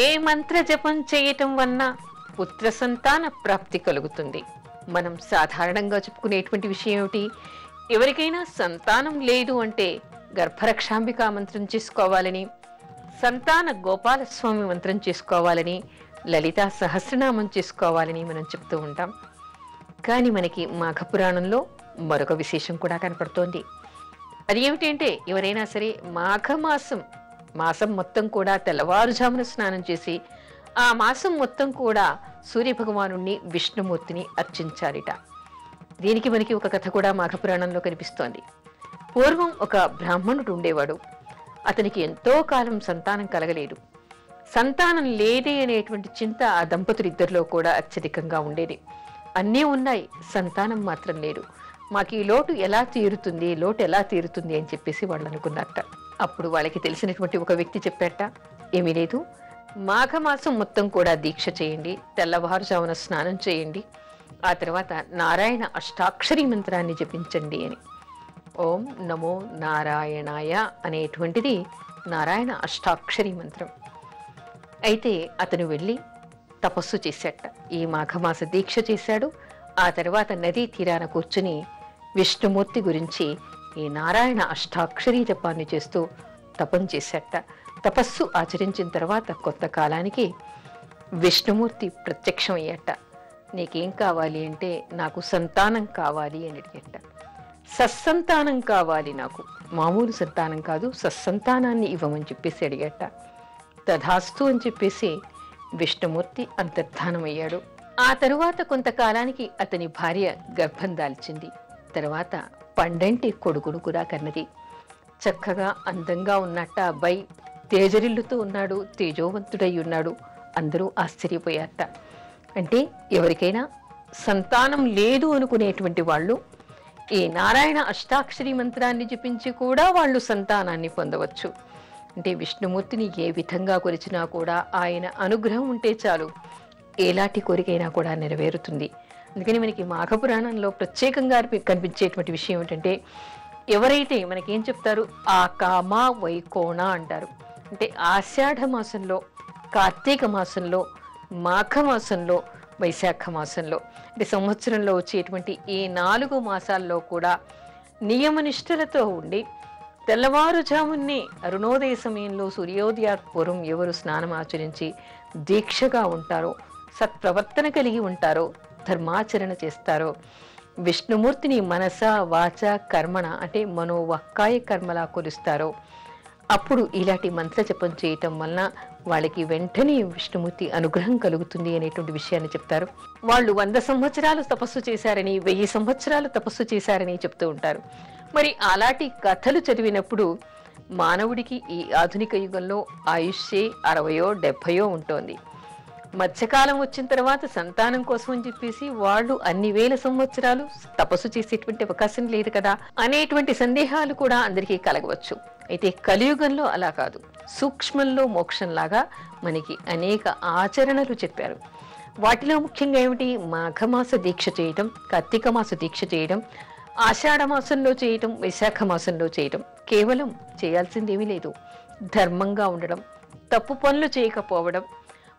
ఏ మంత్ర జపం చేయటం వలన పుత్ర సంతాన ప్రాప్తి కలుగుతుంది? మనం సాధారణంగా చెప్పుకునేటువంటి విషయం ఏమిటి? ఎవరికైనా సంతానం లేదు అంటే గర్భరక్షాంబికా మంత్రం చేసుకోవాలని, సంతాన గోపాలస్వామి మంత్రం చేసుకోవాలని, లలితా సహస్రనామం చేసుకోవాలని మనం చెప్తూ ఉంటాం. కానీ మనకి మాఘపురాణంలో మరొక విశేషం కూడా కనపడుతోంది. అది ఏమిటంటే, ఎవరైనా సరే మాసం మొత్తం కూడా తెల్లవారుజామున స్నానం చేసి ఆ మాసం మొత్తం కూడా సూర్యభగవానుణ్ణి విష్ణుమూర్తిని అర్చించాలిట. దీనికి మనకి ఒక కథ కూడా మాఘపురాణంలో కనిపిస్తోంది. పూర్వం ఒక బ్రాహ్మణుడు ఉండేవాడు. అతనికి ఎంతో కాలం సంతానం కలగలేదు. సంతానం లేదే అనేటువంటి చింత ఆ దంపతులిద్దరిలో కూడా అత్యధికంగా ఉండేది. అన్నీ ఉన్నాయి, సంతానం మాత్రం లేదు. మాకు ఈ లోటు ఎలా తీరుతుంది అని చెప్పేసి వాళ్ళు అనుకున్నారట. అప్పుడు వాళ్ళకి తెలిసినటువంటి ఒక వ్యక్తి చెప్పారట, ఏమీ లేదు, మాఘమాసం మొత్తం కూడా దీక్ష చేయండి, తెల్లవారుజామున స్నానం చేయండి, ఆ తర్వాత నారాయణ అష్టాక్షరి మంత్రాన్ని జపించండి అని. ఓం నమో నారాయణాయ అనేటువంటిది నారాయణ అష్టాక్షరి మంత్రం. అయితే అతను వెళ్ళి తపస్సు చేశాట. ఈ మాఘమాస దీక్ష చేశాడు. ఆ తర్వాత నదీ తీరాన కూర్చుని విష్ణుమూర్తి గురించి ఈ నారాయణ అష్టాక్షరీ జపాన్ని చేస్తూ తపం చేశాట. తపస్సు ఆచరించిన తర్వాత కొంత కాలానికి విష్ణుమూర్తి ప్రత్యక్షం అయ్యాట. నీకేం కావాలి అంటే, నాకు సంతానం కావాలి అని అడిగట. సత్సంతానం కావాలి, నాకు మామూలు సంతానం కాదు, సత్సంతానాన్ని ఇవ్వమని చెప్పేసి అడిగట. తథాస్తు అని చెప్పేసి విష్ణుమూర్తి అంతర్ధానమయ్యాడు. ఆ తరువాత కొంతకాలానికి అతని భార్య గర్భం దాల్చింది. తర్వాత పండంటి కొడుకును కూడా కన్నది. చక్కగా అందంగా ఉన్నట్ట అబ్బాయి, తేజరిల్లుతూ ఉన్నాడు, తేజోవంతుడై ఉన్నాడు. అందరూ ఆశ్చర్యపోయారట. అంటే ఎవరికైనా సంతానం లేదు అనుకునేటువంటి వాళ్ళు ఈ నారాయణ అష్టాక్షరి మంత్రాన్ని జపించి కూడా వాళ్ళు సంతానాన్ని పొందవచ్చు. అంటే విష్ణుమూర్తిని ఏ విధంగా కొలిచినా కూడా ఆయన అనుగ్రహం ఉంటే చాలు, ఎలాంటి కోరికైనా కూడా నెరవేరుతుంది. అందుకని మనకి మాఘపురాణంలో ప్రత్యేకంగా కనిపించేటువంటి విషయం ఏంటంటే, ఎవరైతే మనకేం చెప్తారు, ఆ కామ వైకోణ అంటారు. అంటే ఆషాఢ మాసంలో, కార్తీక మాసంలో, మాఘమాసంలో, వైశాఖ మాసంలో, అంటే సంవత్సరంలో వచ్చేటువంటి ఈ 4 మాసాల్లో కూడా నియమనిష్టలతో ఉండి తెల్లవారుజామున్నే అరుణోదయ సమయంలో సూర్యోదయాత్పూర్వం ఎవరు స్నానం ఆచరించి దీక్షగా ఉంటారో, సత్ప్రవర్తన కలిగి ఉంటారో, ధర్మాచరణ చేస్తారో, విష్ణుమూర్తిని మనస వాచ కర్మణ అంటే మనోవాక్కాయ కర్మలా కొలుస్తారో, అప్పుడు ఇలాంటి మంత్ర జపం చేయటం వలన వాళ్ళకి వెంటనే విష్ణుమూర్తి అనుగ్రహం కలుగుతుంది అనేటువంటి విషయాన్ని చెప్తారు. వాళ్ళు 100 సంవత్సరాలు తపస్సు చేశారని, 1000 సంవత్సరాలు తపస్సు చేశారని చెప్తూ ఉంటారు. మరి అలాంటి కథలు చదివినప్పుడు మానవుడికి ఈ ఆధునిక యుగంలో ఆయుష్యే 60-70 ఉంటోంది. మధ్యకాలం వచ్చిన తర్వాత సంతానం కోసం అని చెప్పేసి వాళ్ళు అన్ని వేల సంవత్సరాలు తపస్సు చేసేటువంటి అవకాశం లేదు కదా అనేటువంటి సందేహాలు కూడా అందరికీ కలగవచ్చు. అయితే కలియుగంలో అలా కాదు, సూక్ష్మంలో మోక్షంలాగా మనకి అనేక ఆచరణలు చెప్పారు. వాటిలో ముఖ్యంగా ఏమిటి, మాఘమాస దీక్ష చేయటం, కార్తీక మాస దీక్ష చేయడం, ఆషాఢ మాసంలో చేయటం, వైశాఖ మాసంలో చేయటం. కేవలం చేయాల్సిందేమీ లేదు, ధర్మంగా ఉండడం, తప్పు పనులు చేయకపోవడం,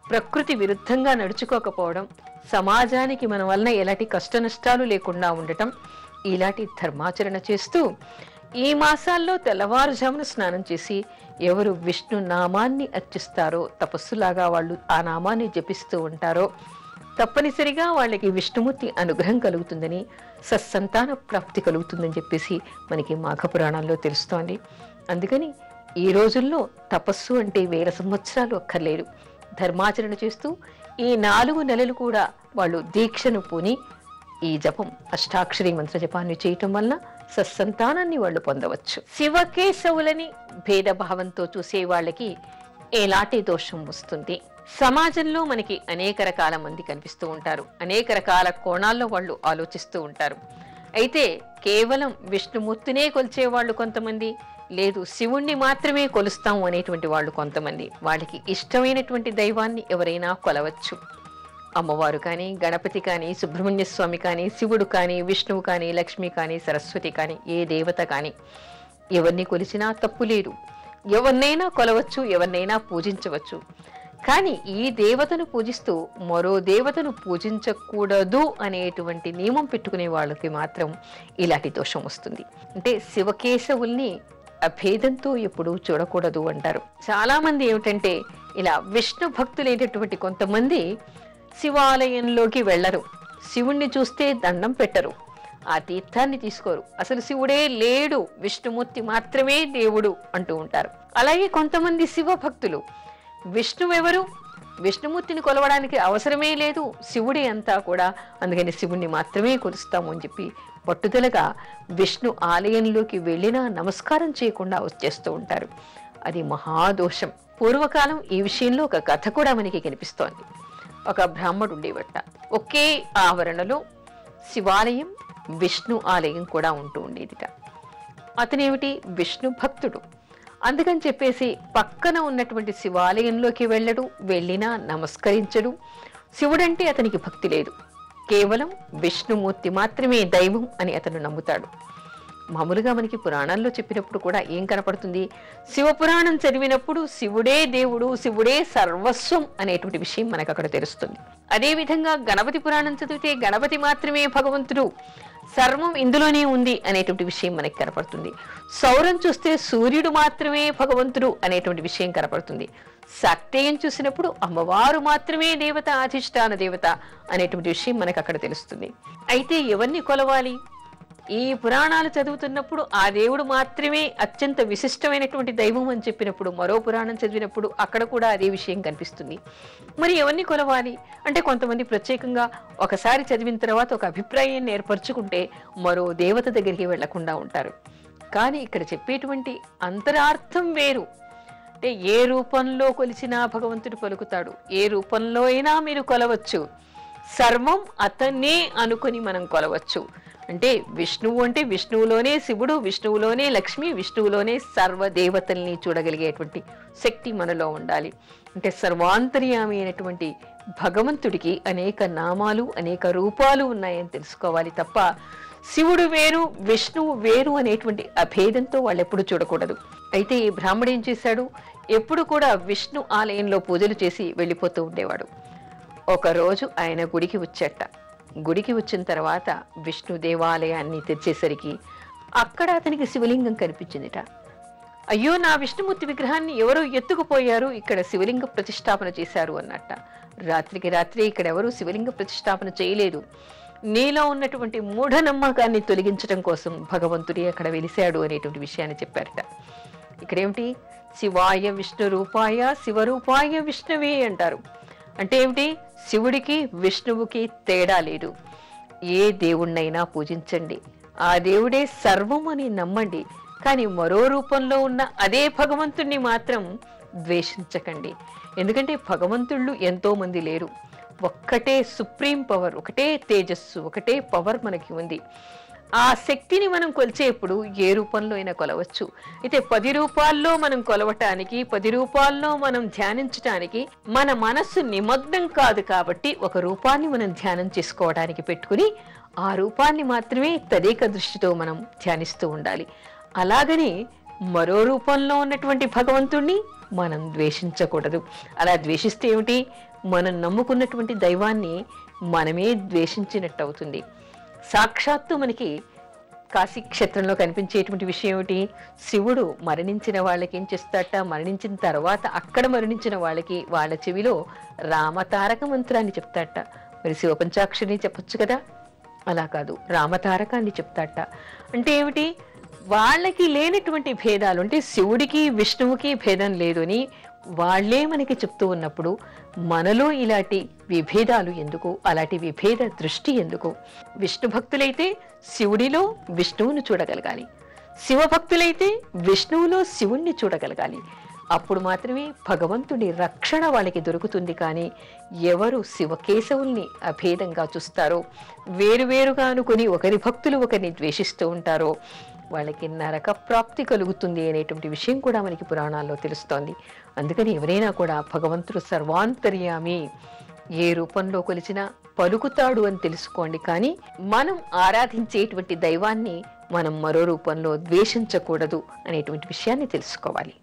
ప్రకృతి విరుద్ధంగా నడుచుకోకపోవడం, సమాజానికి మన వలన ఎలాంటి కష్ట నష్టాలు లేకుండా ఉండటం, ఇలాంటి ధర్మాచరణ చేస్తూ ఈ మాసాల్లో తెల్లవారుజామున స్నానం చేసి ఎవరు విష్ణు నామాన్ని అర్చిస్తారో, తపస్సులాగా వాళ్ళు ఆ నామాన్ని జపిస్తూ ఉంటారో తప్పనిసరిగా వాళ్ళకి విష్ణుమూర్తి అనుగ్రహం కలుగుతుందని, సత్సంతాన ప్రాప్తి కలుగుతుందని చెప్పేసి మనకి మాఘపురాణాల్లో తెలుస్తోంది. అందుకని ఈ రోజుల్లో తపస్సు అంటే 1000 సంవత్సరాలు అక్కర్లేదు. ధర్మాచరణ చేస్తూ ఈ 4 నెలలు కూడా వాళ్ళు దీక్షను పూని ఈ జపం, అష్టాక్షరి మంత్ర జపాన్ని చేయటం వలన సత్సంతానాన్ని వాళ్ళు పొందవచ్చు. శివకేశవులని భేదభావంతో చూసే వాళ్ళకి ఎలాంటి దోషం వస్తుంది? సమాజంలో మనకి అనేక రకాల మంది కనిపిస్తూ ఉంటారు, అనేక రకాల కోణాల్లో వాళ్ళు ఆలోచిస్తూ ఉంటారు. అయితే కేవలం విష్ణుమూర్తినే కొలిచే వాళ్ళు కొంతమంది, లేదు శివుణ్ణి మాత్రమే కొలుస్తాం అనేటువంటి వాళ్ళు కొంతమంది. వాళ్ళకి ఇష్టమైనటువంటి దైవాన్ని ఎవరైనా కొలవచ్చు. అమ్మవారు కానీ, గణపతి కానీ, సుబ్రహ్మణ్య స్వామి కానీ, శివుడు కానీ, విష్ణువు కానీ, లక్ష్మి కానీ, సరస్వతి కానీ, ఏ దేవత కానీ ఎవరిని కొలిచినా తప్పు లేదు. ఎవరినైనా కొలవచ్చు, ఎవరినైనా పూజించవచ్చు. కానీ ఈ దేవతను పూజిస్తూ మరో దేవతను పూజించకూడదు అనేటువంటి నియమం పెట్టుకునే వాళ్ళకి మాత్రం ఇలాంటి దోషం వస్తుంది. అంటే శివకేశవుల్ని అభేదంతో ఎప్పుడు చూడకూడదు అంటారు. చాలా మంది ఏమిటంటే ఇలా విష్ణు భక్తులైనటువంటి కొంతమంది శివాలయంలోకి వెళ్ళరు, శివుణ్ణి చూస్తే దండం పెట్టరు, ఆ తీర్థాన్ని తీసుకోరు, అసలు శివుడే లేడు, విష్ణుమూర్తి మాత్రమే దేవుడు అంటూ ఉంటారు. అలాగే కొంతమంది శివ భక్తులు విష్ణువెవరు, విష్ణుమూర్తిని కొలవడానికి అవసరమే లేదు, శివుడే అంతా కూడా, అందుకని శివుణ్ణి మాత్రమే కొలుస్తాము అని చెప్పి పట్టుదలగా విష్ణు ఆలయంలోకి వెళ్ళినా నమస్కారం చేయకుండా వచ్చేస్తూ ఉంటారు. అది మహాదోషం. పూర్వకాలం ఈ విషయంలో ఒక కథ కూడా మనకి కనిపిస్తోంది. ఒక బ్రాహ్మడు ఉండేవట. ఒకే ఆవరణలో శివాలయం విష్ణు ఆలయం కూడా ఉంటూ ఉండేదిట. అతనేమిటి, విష్ణు భక్తుడు. అందుకని చెప్పేసి పక్కన ఉన్నటువంటి శివాలయంలోకి వెళ్ళడు, వెళ్ళినా నమస్కరించడు. శివుడంటే అతనికి భక్తి లేదు, కేవలం విష్ణుమూర్తి మాత్రమే దైవం అని అతను నమ్ముతాడు. మామూలుగా మనకి పురాణాల్లో చెప్పినప్పుడు కూడా ఏం కనపడుతుంది, శివపురాణం చదివినప్పుడు శివుడే దేవుడు, శివుడే సర్వస్వం అనేటువంటి విషయం మనకు అక్కడ తెలుస్తుంది. అదేవిధంగా గణపతి పురాణం చదివితే గణపతి మాత్రమే భగవంతుడు, సర్వం ఇందులోనే ఉంది అనేటువంటి విషయం మనకి కనపడుతుంది. సౌరం చూస్తే సూర్యుడు మాత్రమే భగవంతుడు అనేటువంటి విషయం కనపడుతుంది. శాక్తేయం చూసినప్పుడు అమ్మవారు మాత్రమే దేవత, అధిష్టాన దేవత అనేటువంటి విషయం మనకు అక్కడ తెలుస్తుంది. అయితే ఎవరిని కొలవాలి? ఈ పురాణాలు చదువుతున్నప్పుడు ఆ దేవుడు మాత్రమే అత్యంత విశిష్టమైనటువంటి దైవం అని చెప్పినప్పుడు, మరో పురాణం చదివినప్పుడు అక్కడ కూడా అదే విషయం కనిపిస్తుంది. మరి ఎవరిని కొలవాలి అంటే, కొంతమంది ప్రత్యేకంగా ఒకసారి చదివిన తర్వాత ఒక అభిప్రాయాన్ని ఏర్పరచుకుంటే మరో దేవత దగ్గరికి వెళ్లకుండా ఉంటారు. కానీ ఇక్కడ చెప్పేటువంటి అంతరార్థం వేరు. అంటే ఏ రూపంలో కొలిచినా భగవంతుడు పలుకుతాడు, ఏ రూపంలో అయినా మీరు కొలవచ్చు, సర్వం అతన్నే అనుకుని మనం కొలవచ్చు. అంటే విష్ణువు అంటే విష్ణువులోనే శివుడు, విష్ణువులోనే లక్ష్మి, విష్ణువులోనే సర్వదేవతల్ని చూడగలిగేటువంటి శక్తి మనలో ఉండాలి. అంటే సర్వాంతర్యామి అయినటువంటి భగవంతుడికి అనేక నామాలు, అనేక రూపాలు ఉన్నాయని తెలుసుకోవాలి తప్ప శివుడు వేరు విష్ణువు వేరు అనేటువంటి అభేదంతో వాళ్ళు ఎప్పుడు చూడకూడదు. అయితే ఈ బ్రాహ్మడు ఏం చేశాడు, ఎప్పుడు కూడా విష్ణు ఆలయంలో పూజలు చేసి వెళ్ళిపోతూ ఉండేవాడు. ఒకరోజు ఆయన గుడికి వచ్చేట. గుడికి వచ్చిన తర్వాత విష్ణు దేవాలయాన్ని తెచ్చేసరికి అక్కడ అతనికి శివలింగం కనిపించిందిట. అయ్యో, నా విష్ణుమూర్తి విగ్రహాన్ని ఎవరో ఎత్తుకుపోయారు, ఇక్కడ శివలింగ ప్రతిష్టాపన చేశారు అన్నట్ట. రాత్రికి రాత్రి ఇక్కడ ఎవరు శివలింగ ప్రతిష్టాపన చేయలేదు, నీలో ఉన్నటువంటి మూఢనమ్మకాన్ని తొలగించడం కోసం భగవంతుడి అక్కడ వెలిశాడు అనేటువంటి విషయాన్ని చెప్పారట. ఇక్కడేమిటి, శివాయ విష్ణు రూపాయ శివరూపాయ విష్ణువే అంటారు. అంటే ఏమిటి, శివుడికి విష్ణువుకి తేడా లేదు. ఏ దేవుణ్ణైనా పూజించండి, ఆ దేవుడే సర్వం అని నమ్మండి, కానీ మరో రూపంలో ఉన్న అదే భగవంతుణ్ణి మాత్రం ద్వేషించకండి. ఎందుకంటే భగవంతుళ్ళు ఎంతో మంది లేరు, ఒక్కటే సుప్రీం పవర్, ఒకటే తేజస్సు, ఒకటే పవర్ మనకి ఉంది. ఆ శక్తిని మనం కొలిచేప్పుడు ఏ రూపంలో అయినా కొలవచ్చు. అయితే 10 రూపాల్లో మనం కొలవటానికి, 10 రూపాల్లో మనం ధ్యానించటానికి మన మనస్సు నిమగ్నం కాదు కాబట్టి ఒక రూపాన్ని మనం ధ్యానం చేసుకోవడానికి పెట్టుకుని ఆ రూపాన్ని మాత్రమే తదేక దృష్టితో మనం ధ్యానిస్తూ ఉండాలి. అలాగని మరో రూపంలో ఉన్నటువంటి భగవంతుణ్ణి మనం ద్వేషించకూడదు. అలా ద్వేషిస్తే ఏమిటి, మనం నమ్ముకున్నటువంటి దైవాన్ని మనమే ద్వేషించినట్టు అవుతుంది. సాక్షాత్తు మనకి కాశీ క్షేత్రంలో కనిపించేటువంటి విషయం ఏమిటి, శివుడు మరణించిన వాళ్ళకి ఏం చేస్తాట, మరణించిన తర్వాత అక్కడ మరణించిన వాళ్ళకి వాళ్ళ చెవిలో రామతారక మంత్రాన్ని చెప్తాట. మరి శివపంచాక్షరిని చెప్పొచ్చు కదా, అలా కాదు, రామతారకాన్ని చెప్తాట. అంటే ఏమిటి, వాళ్ళకి లేనటువంటి భేదాలు, అంటే శివుడికి విష్ణువుకి భేదం లేదు అని వాళ్లే మనకి చెప్తూ ఉన్నప్పుడు మనలో ఇలాంటి విభేదాలు ఎందుకు, అలాంటి విభేద దృష్టి ఎందుకు? విష్ణు భక్తులైతే శివుడిలో విష్ణువును చూడగలగాలి, శివభక్తులైతే విష్ణువులో శివుణ్ణి చూడగలగాలి. అప్పుడు మాత్రమే భగవంతుడి రక్షణ వాళ్ళకి దొరుకుతుంది. కానీ ఎవరు శివకేశవుల్ని అభేదంగా చూస్తారో, వేరువేరుగా అనుకుని ఒకరి భక్తులు ఒకరిని ద్వేషిస్తూ ఉంటారో వాళ్ళకి నరక ప్రాప్తి కలుగుతుంది అనేటువంటి విషయం కూడా మనకి పురాణాల్లో తెలుస్తోంది. అందుకని ఎవరైనా కూడా భగవంతుడు సర్వాంతర్యామి, ఏ రూపంలో కొలిచినా పలుకుతాడు అని తెలుసుకోండి. కానీ మనం ఆరాధించేటువంటి దైవాన్ని మనం మరో రూపంలో ద్వేషించకూడదు అనేటువంటి విషయాన్ని తెలుసుకోవాలి.